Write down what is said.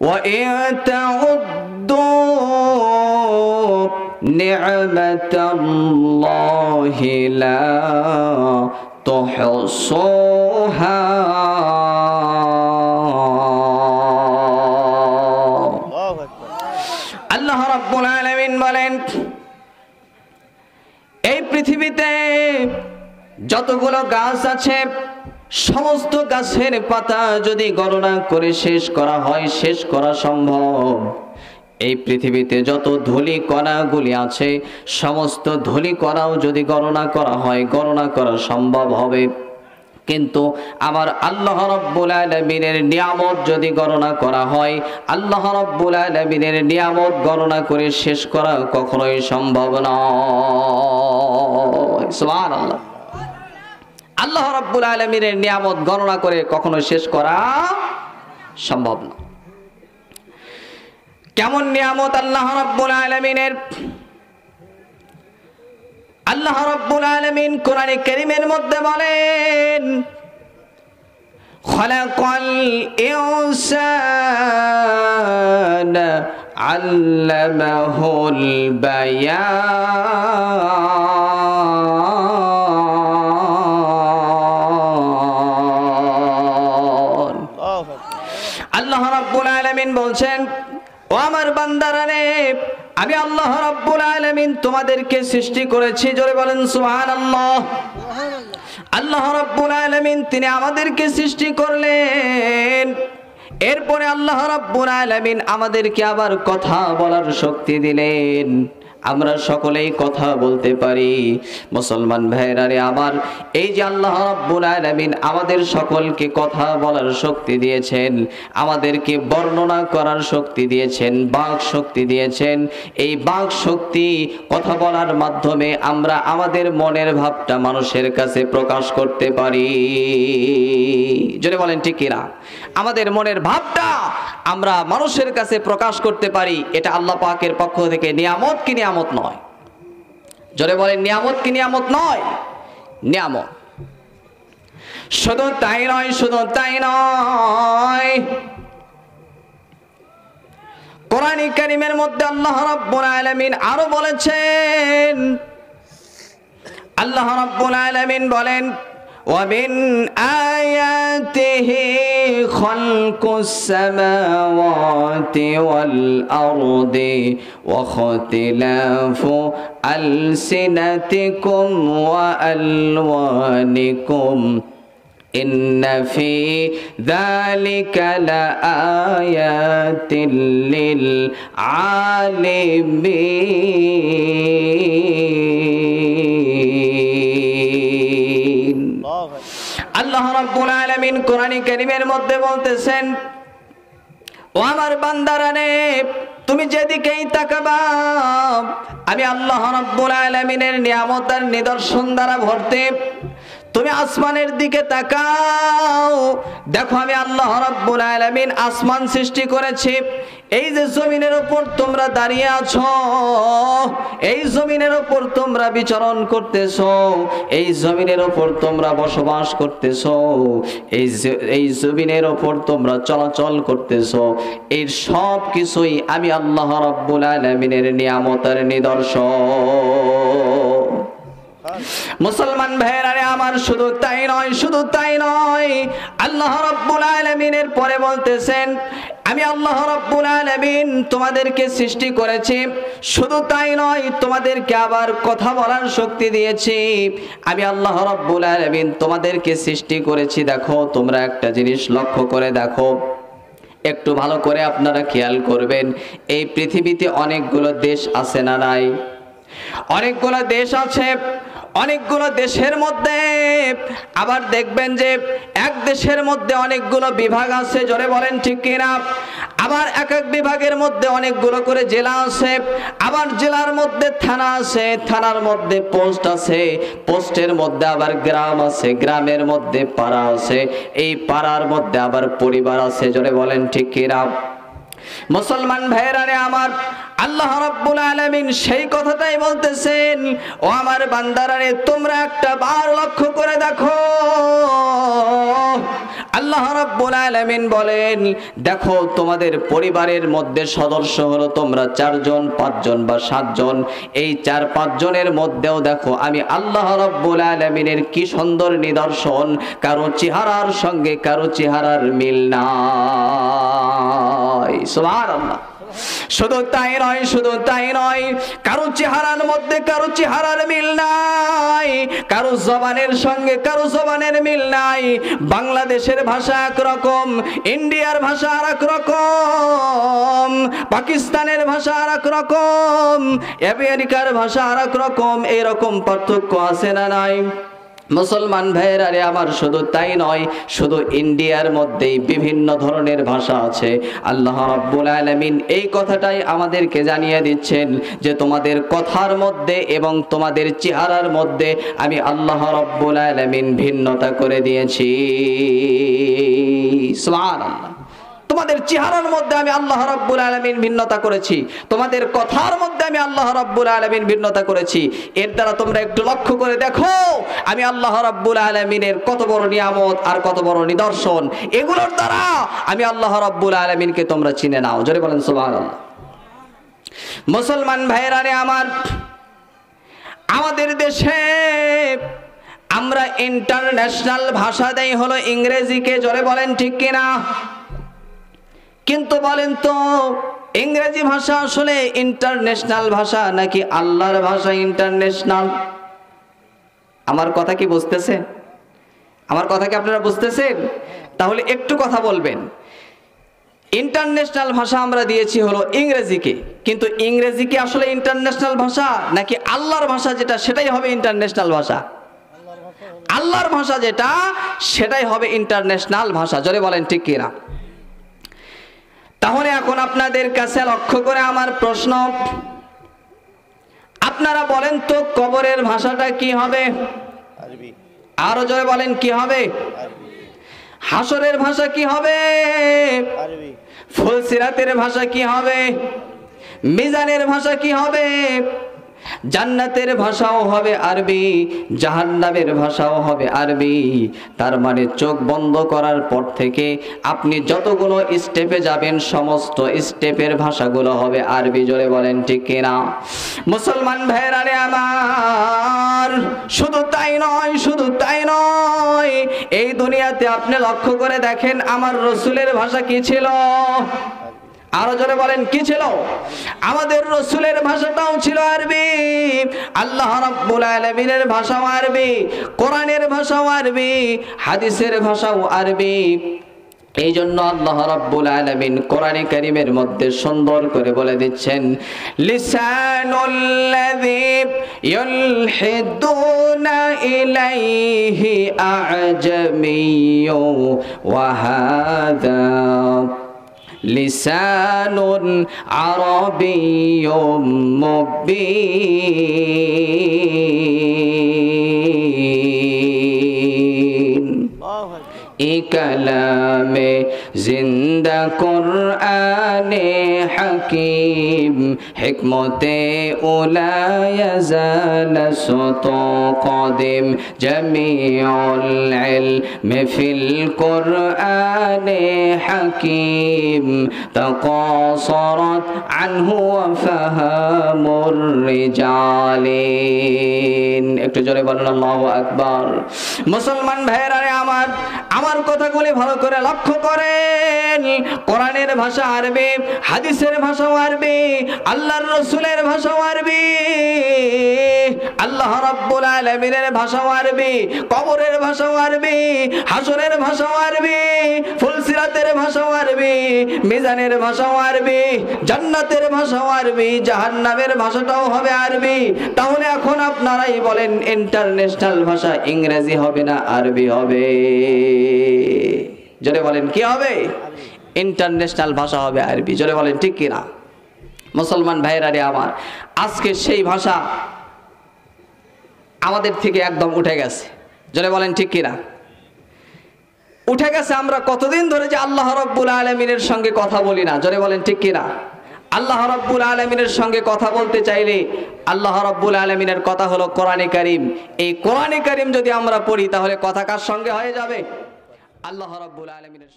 وإن تعدوا نعمة الله لا تحصوها আল্লাহ রাব্বুল আলামিন বলেন, এই পৃথিবীতে যতগুলো গাছ আছে সমস্ত গাছের পাতা যদি গণনা করে শেষ করা হয় শেষ করা সম্ভব। এই পৃথিবীতে যত ধূলি কণাগুলি আছে সমস্ত ধূলি কণাও যদি গণনা করা হয় গণনা করা সম্ভব হবে। কিন্তু আমার আল্লাহ রাব্বুল আলামিনের নিয়ামত যদি গণনা করা হয়, আল্লাহ রাব্বুল আলামিনের নিয়ামত গণনা করে শেষ করা কখনোই সম্ভব নয়। সুবহানাল্লাহ। আল্লাহ রাব্বুল আলামিনের নিয়ামত গণনা করে কখনো শেষ করা সম্ভব না। কেমন নিয়ামত আল্লাহ রাব্বুল আলামিনের? আল্লাহ রাব্বুল আলামিন কোরআনে কারীমের মধ্যে বলেন, খালাকাল ইনসানা আল্লামাহুল বায়ান। আল্লাহ রাব্বুল আলামিন বলছেন, ও আমার বান্দারা রে, আমি আল্লাহ রাব্বুল আলামিন তোমাদেরকে সৃষ্টি করেছি। জোরে বলেন সুবহানাল্লাহ। আল্লাহ রাব্বুল আলামিন তিনি আমাদেরকে সৃষ্টি করলেন, এরপরে আল্লাহ রাব্বুল আলামিন আমাদেরকে আবার কথা বলার শক্তি দিলেন। আমরা সকলেই কথা বলতে পারি। মুসলমান ভাইরা রে আমার, এই যে আল্লাহ রাব্বুল আলামিন আমাদের সকলকে কথা বলার শক্তি দিয়েছেন, আমাদেরকে বর্ণনা করার শক্তি দিয়েছেন, বাক শক্তি দিয়েছেন। এই বাক শক্তি কথা বলার মাধ্যমে আমরা আমাদের মনের ভাবটা মানুষের কাছে প্রকাশ করতে পারি। জোরে বলেন ঠিক কিনা? আমাদের মনের ভাবটা আমরা মানুষের কাছে প্রকাশ করতে পারি। এটা আল্লাহ পাকের পক্ষ থেকে নিয়ামত কি নিয়ামত নয়? জোরে বলেন নিয়ামত কি নিয়ামত নয়? নিয়ামত। শুধু তাই নয়, শুধু তাই নয়, কোরআন কারীমের মধ্যে আল্লাহ রাব্বুল আলামিন আরো বলেছেন, আল্লাহ রাব্বুল আলামিন বলেন, ومن آياته خلق السماوات والأرض واختلاف ألسنتكم وألوانكم إن في ذلك لآيات للعالمين। আল্লাহ রাব্বুল আলামিন কোরআন কারীমের মধ্যে বলতেছেন, ও আমার বান্দারা রে, তুমি যেদিকেই তাকাবা আমি আল্লাহ রাব্বুল আলামিনের নিয়ামত আর নিদর্শন দ্বারা ভর্তি। তুমি আসমানের দিকে তাকাও, দেখো আমি আল্লাহ রাব্বুল আলামিন আসমান সৃষ্টি করেছি। এই যে জমিনের উপর তোমরা দাঁড়িয়ে আছো, এই জমিনের উপর তোমরা বিচরণ করতেছো, এই জমিনের উপর তোমরা বসবাস করতেছো, এই জমিনের উপর তোমরা চলাচল করতেছো, এই সব কিছুই আমি আল্লাহ রাব্বুল আলামিনের নিয়ামত আর নিদর্শন। মুসলমান ভাইরা রে আমার, শুধু তাই নয়, শুধু তাই নয়, আল্লাহ রাব্বুল আলামিনের পরে বলতেছেন, আমি আল্লাহ রাব্বুল আলামিন তোমাদেরকে সৃষ্টি করেছি। শুধু তাই নয়, তোমাদেরকে আবার কথা বলার শক্তি দিয়েছি। আমি আল্লাহ রাব্বুল আলামিন তোমাদেরকে সৃষ্টি করেছি। দেখো, তোমরা একটা জিনিস লক্ষ্য করে দেখো, একটু ভালো করে আপনারা খেয়াল করবেন। এই পৃথিবীতে অনেকগুলো দেশ আছে না নাই? অনেকগুলো দেশ আছে। অনেকগুলো দেশের মধ্যে আবার দেখবেন যে এক দেশের মধ্যে অনেকগুলো বিভাগ আছে। জোরে বলেন ঠিক কিনা? আবার এক এক বিভাগের মধ্যে অনেকগুলো করে জেলা আছে। আবার জেলার মধ্যে থানা আছে, থানার মধ্যে পোস্ট আছে, পোস্টের মধ্যে আবার গ্রাম আছে, গ্রামের মধ্যে পাড়া আছে, এই পাড়ার মধ্যে আবার পরিবার আছে। জোরে বলেন ঠিক কিনা? মুসলমান ভাইরা রে আমার, আল্লাহ রাব্বুল আলামিন সেই কথাটাই বলতেছেন, ও আমার বান্দারা রে, তোমরা একটা বার লক্ষ্য করে দেখো, আল্লাহ রাব্বুল আলামিন বলেন, দেখো তোমাদের পরিবারের মধ্যে সদস্য হলো তোমরা 4 জন 5 জন বা 7 জন, এই 4-5 জনের মধ্যেও দেখো আমি আল্লাহ রাব্বুল আলামিনের কি সুন্দর নিদর্শন, কারো চেহারার সঙ্গে কারো চেহারার মিল নাই। সুবহানাল্লাহ। শুধু তাই নয়, শুধু তাই নয়, কারো চেহারার মধ্যে কারো চেহারার মিল নাই, কারো জবানের সঙ্গে কারো জবানের মিল নাই। বাংলাদেশের ভাষা একরকম, ইন্ডিয়ার ভাষা আরেক রকম, পাকিস্তানের ভাষা আরেক রকম, আমেরিকার ভাষা আরেক রকম। এরকম পার্থক্য আছে না নাই? মুসলমান ভাইয়েরা রে আমার, শুধু তাই নয়, শুধু ইন্ডিয়ার মধ্যেই বিভিন্ন ধরনের ভাষা আছে। আল্লাহ রাব্বুল আলামিন এই কথাটাই আমাদেরকে জানিয়ে দিচ্ছেন যে তোমাদের কথার মধ্যে এবং তোমাদের চেহারার মধ্যে আমি আল্লাহ রাব্বুল আলামিন ভিন্নতা করে দিয়েছি। সুবহানাল্লাহ। তোমাদের চেহারার মধ্যে আমি আল্লাহ রাব্বুল আলামিন ভিন্নতা করেছি, তোমাদের কথার মধ্যে আমি আল্লাহ রাব্বুল আলামিন ভিন্নতা করেছি। এর দ্বারা তোমরা একটু লক্ষ্য করে দেখো আমি আল্লাহ রাব্বুল আলামিনের কত বড় নিয়ামত আর কত বড় নিদর্শন। এগুলোর দ্বারা আমি আল্লাহ রাব্বুল আলামিনকে তোমরা চিনে নাও। জোরে বলেন সুবহানাল্লাহ। মুসলমান ভাইয়েরা রে আমার, আমাদের দেশে আমরা ইন্টারন্যাশনাল ভাষা দেই হলো ইংরেজিকে। জোরে বলেন ঠিক কিনা? কিন্তু বলেন তো, ইংরেজি ভাষা আসলে ইন্টারন্যাশনাল ভাষা নাকি আল্লাহর ভাষা ইন্টারন্যাশনাল? আমার কথা কি বুঝতেছেন? আমার কথা কি আপনারা বুঝতেছেন? তাহলে একটু কথা বলবেন। ইন্টারন্যাশনাল ভাষা আমরা দিয়েছি হলো ইংরেজিকে, কিন্তু ইংরেজি কি আসলে ইন্টারন্যাশনাল ভাষা নাকি আল্লাহর ভাষা যেটা সেটাই হবে ইন্টারন্যাশনাল ভাষা? আল্লাহর ভাষা যেটা সেটাই হবে ইন্টারন্যাশনাল ভাষা। জোরে বলেন ঠিক কিনা? তাহলে এখন আপনাদের কাছে লক্ষ্য করে আমার প্রশ্ন, আপনারা বলেন তো কবরের ভাষাটা কি হবে? আরবি। আরো জোরে বলেন কি হবে? আরবি। হাসরের ভাষা কি হবে? আরবি। ফুলসিরাতের ভাষা কি হবে? মিজানের ভাষা কি হবে? জান্নাতের ভাষাও হবে আরবি, জাহান্নামের ভাষাও হবে আরবি। তার মানে চোখ বন্ধ করার পর থেকে আপনি যতগুলো স্টেপে যাবেন সমস্ত স্টেপের ভাষাগুলো হবে আরবি। জোরে বলেন ঠিক কিনা? মুসলমান ভাইয়েরা রে আমার, শুধু তাই নয়, শুধু তাই নয়, এই দুনিয়াতে আপনি লক্ষ্য করে দেখেন আমার রাসূলের ভাষা কি ছিল? আরো জোরে বলেন কি ছিল? আমাদের রাসূলের ভাষাটাও ছিল আরবি, আল্লাহ রাব্বুল আলামিনের ভাষাও আরবি, কোরআনের ভাষাও আরবি, হাদিসের ভাষাও আরবি। এই জন্য আল্লাহ রাব্বুল আলামিন কোরআনে কারীমের মধ্যে সুন্দর করে বলে দিচ্ছেন, লিসানুল্লাযী ইউলহিদুনা ইলাইহি আ'জামিয়্যু ওয়া হাযা লিসানুন আরাবিয়্যুম মুবিন। এ কালামে জিন্দা কুরআনে হাকিম, হিকমতে উলা ইয়াজাল সুত কাদিম, জামিউল ইলমি ফিল কুরআনে হাকিম, তাকাসারাত আনহু ওয়া ফাহামুর রিজালিন। একটু জোরে বলুন আল্লাহু আকবার। মুসলমান ভাইরা আমার কথাগুলি ভালো করে লক্ষ্য করেন। কোরআনের ভাষা আরবি, হাদিসের ভাষাও আরবি, আল্লাহর রাসূলের ভাষাও আরবি, আল্লাহ রাব্বুল আলামিনের ভাষাও আরবি, কবরের ভাষাও আরবি, হাসরের ভাষাও আরবি, ফুলসিরাতের ভাষাও আরবি, মিজানের ভাষাও আরবি, জান্নাতের ভাষাও আরবি, জাহান্নামের ভাষাটাও হবে আরবি। তাহলে এখন আপনারাই বলেন ইন্টারন্যাশনাল ভাষা ইংরেজি হবে না আরবি হবে? জোরে বলেন কি হবে? ইন্টারন্যাশনাল ভাষা হবে আরবি। জোরে বলেন ঠিক কিনা? মুসলমান ভাইরা রে আমার, আজকে সেই ভাষা আমাদের থেকে একদম উঠে গেছে। জোরে বলেন ঠিক কিনা? উঠে গেছে। আমরা কতদিন ধরে যে আল্লাহ রাব্বুল আলামিনের সঙ্গে কথা বলি না। জোরে বলেন ঠিক কিনা? আল্লাহ রাব্বুল আলামিনের সঙ্গে কথা বলতে চাইলে আল্লাহ রাব্বুল আলামিনের কথা হলো কোরআনে কারীম। এই কোরআনে কারীম যদি আমরা পড়ি তাহলে কথা কার সঙ্গে হয়ে যাবে? আল্লাহ রাব্বুল আলামিনের